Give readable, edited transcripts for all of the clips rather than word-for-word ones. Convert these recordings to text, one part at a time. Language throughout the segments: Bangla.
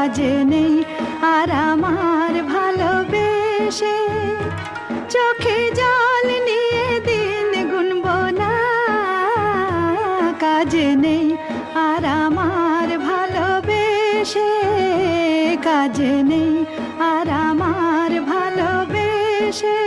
কাজে নেই আর আমার ভালোবেসে। চোখে জল নিয়ে দিন গুনব না, কাজে নেই আর আমার ভালোবেসে। কাজে নেই আর আমার ভালোবেসে।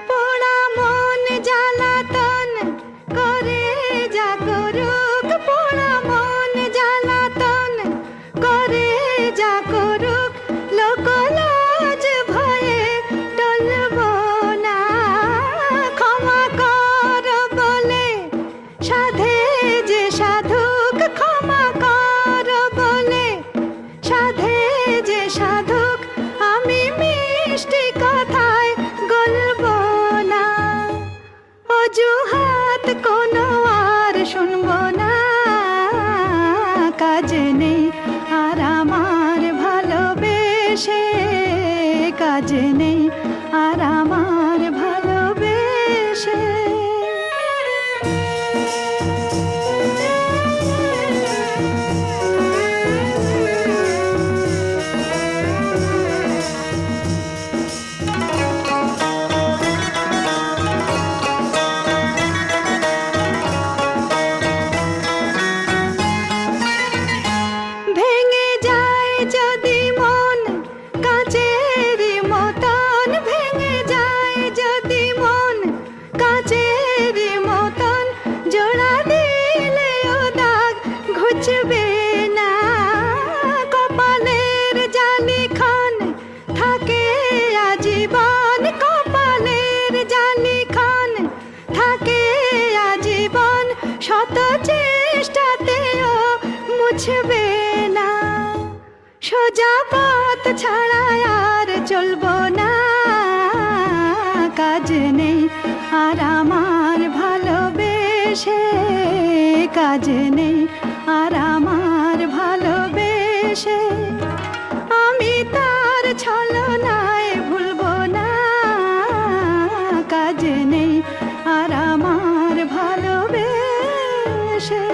পোড়া মন জ্বালাতন করে যা করুক, পোড়া মন জ্বালাতন করে যা করুক, লোকলাজ ভয়ে টলব না। ক্ষমা কর বলে সাধে যে সাধুক, ক্ষমা কর বলে সাধে যে সাধুক, আমি মিষ্টি কথায় গলব না। অজুহাত কোনো আর শুনব না, কাজে নেই আর আমার ভালোবেসে। কাজে নেই আর আমার ভালোবেসে। ভেঙে যায় যদি মন কাচের মতন, ভেঙে যায় যদি মন কাচের মতন, জোড়া দিলেও দাগ ঘুচবে না। কপালের জালিখান থাকে আজীবন, কপালের জালিখান থাকে আজীবন, শত চেষ্টাতেও মুছবে না। সোজা পথ ছাড়া আর চলব না, কাজে নেই আর আমার ভালোবেসে। কাজে নেই আর আমার ভালোবেসে। আমি তার ছলনায় ভুলব না, কাজে নেই আর আমার ভালোবেসে।